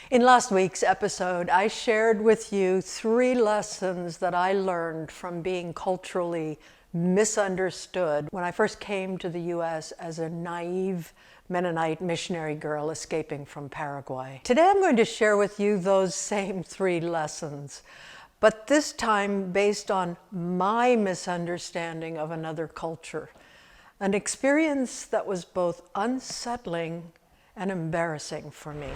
In last week's episode, I shared with you 3 lessons that I learned from being culturally misunderstood when I first came to the U.S. as a naive Mennonite missionary girl escaping from Paraguay. Today I'm going to share with you those same 3 lessons, but this time based on my misunderstanding of another culture, an experience that was both unsettling and embarrassing for me.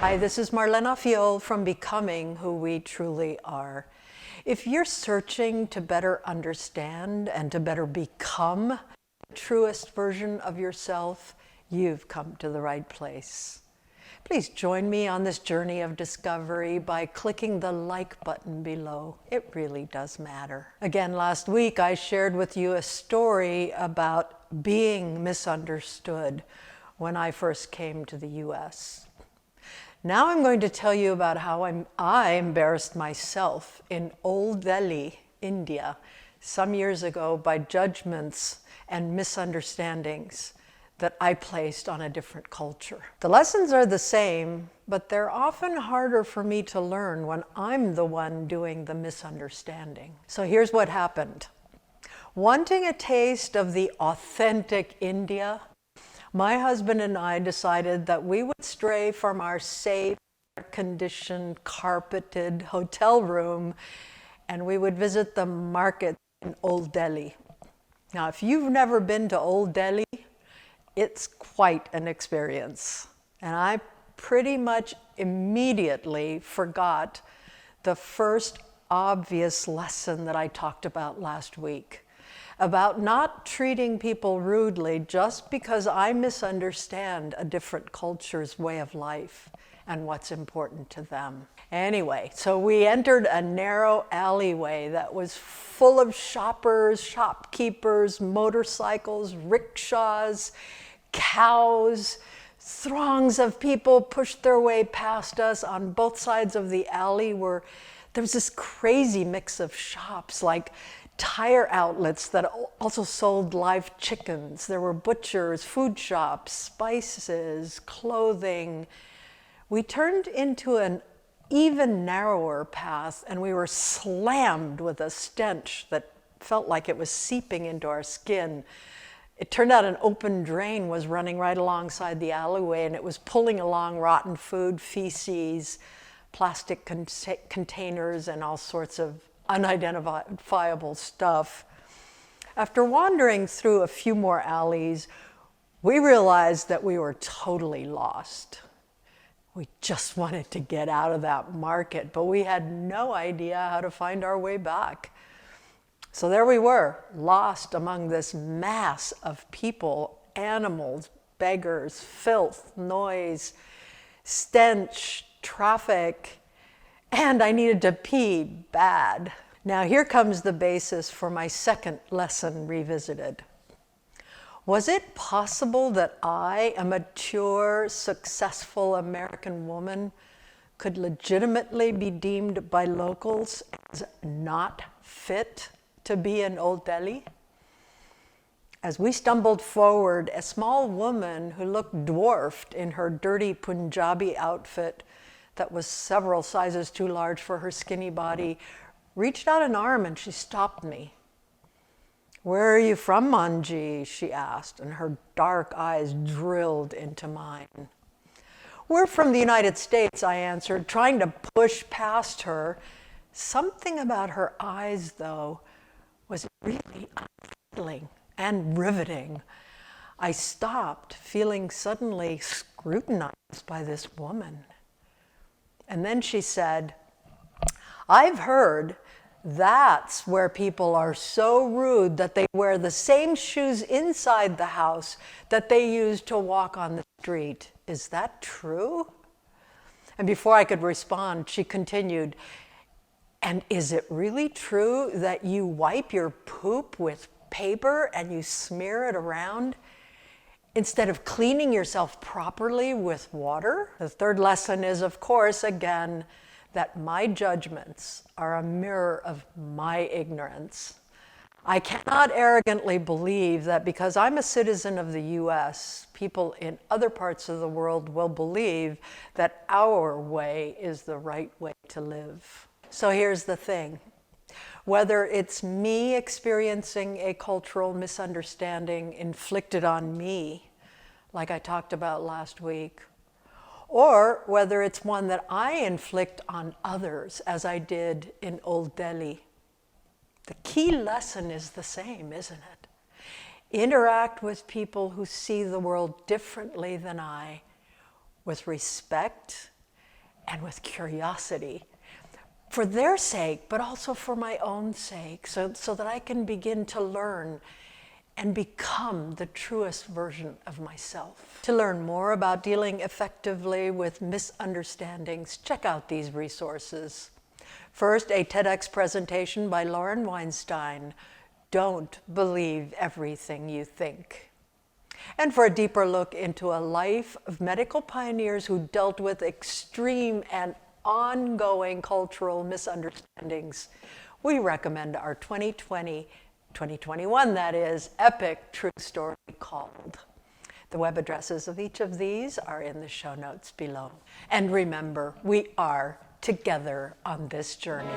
Hi, this is Marlena Fiol from Becoming Who We Truly Are. If you're searching to better understand and to better become the truest version of yourself, you've come to the right place. Please join me on this journey of discovery by clicking the like button below. It really does matter. Again, last week I shared with you a story about being misunderstood when I first came to the U.S. Now I'm going to tell you about how I embarrassed myself in Old Delhi, India, some years ago by judgments and misunderstandings that I placed on a different culture. The lessons are the same, but they're often harder for me to learn when I'm the one doing the misunderstanding. So here's what happened. Wanting a taste of the authentic India, my husband and I decided that we would stray from our safe, air-conditioned, carpeted hotel room, and we would visit the market in Old Delhi. Now, if you've never been to Old Delhi, it's quite an experience. And I pretty much immediately forgot the first obvious lesson that I talked about last week, about not treating people rudely just because I misunderstand a different culture's way of life and what's important to them. Anyway, so we entered a narrow alleyway that was full of shoppers, shopkeepers, motorcycles, rickshaws, cows. Throngs of people pushed their way past us. On both sides of the alley there was this crazy mix of shops, like tire outlets that also sold live chickens. There were butchers, food shops, spices, clothing. We turned into an even narrower path, and we were slammed with a stench that felt like it was seeping into our skin. It turned out an open drain was running right alongside the alleyway, and it was pulling along rotten food, feces, plastic containers, and all sorts of unidentifiable stuff. After wandering through a few more alleys, we realized that we were totally lost. We just wanted to get out of that market, but we had no idea how to find our way back. So there we were, lost among this mass of people, animals, beggars, filth, noise, stench, traffic, and I needed to pee bad. Now here comes the basis for my second lesson revisited. Was it possible that I, a mature, successful American woman, could legitimately be deemed by locals as not fit to be in Old Delhi? As we stumbled forward, a small woman who looked dwarfed in her dirty Punjabi outfit that was several sizes too large for her skinny body, reached out an arm and she stopped me. "Where are you from, Manji?" she asked, and her dark eyes drilled into mine. "We're from the United States," I answered, trying to push past her. Something about her eyes, though, was really unsettling and riveting. I stopped, feeling suddenly scrutinized by this woman. And then she said, "I've heard that's where people are so rude that they wear the same shoes inside the house that they use to walk on the street. Is that true?" And before I could respond, she continued, "And is it really true that you wipe your poop with paper and you smear it around instead of cleaning yourself properly with water?" The third lesson is, of course, again, that my judgments are a mirror of my ignorance. I cannot arrogantly believe that because I'm a citizen of the US, people in other parts of the world will believe that our way is the right way to live. So here's the thing. Whether it's me experiencing a cultural misunderstanding inflicted on me, like I talked about last week, or whether it's one that I inflict on others, as I did in Old Delhi, the key lesson is the same, isn't it? Interact with people who see the world differently than I, with respect and with curiosity, for their sake, but also for my own sake, so that I can begin to learn and become the truest version of myself. To learn more about dealing effectively with misunderstandings, check out these resources. First, a TEDx presentation by Lauren Weinstein, Don't Believe Everything You Think. And for a deeper look into a life of medical pioneers who dealt with extreme and ongoing cultural misunderstandings, we recommend our 2021, that is, epic true story called. The web addresses of each of these are in the show notes below. And remember, we are together on this journey.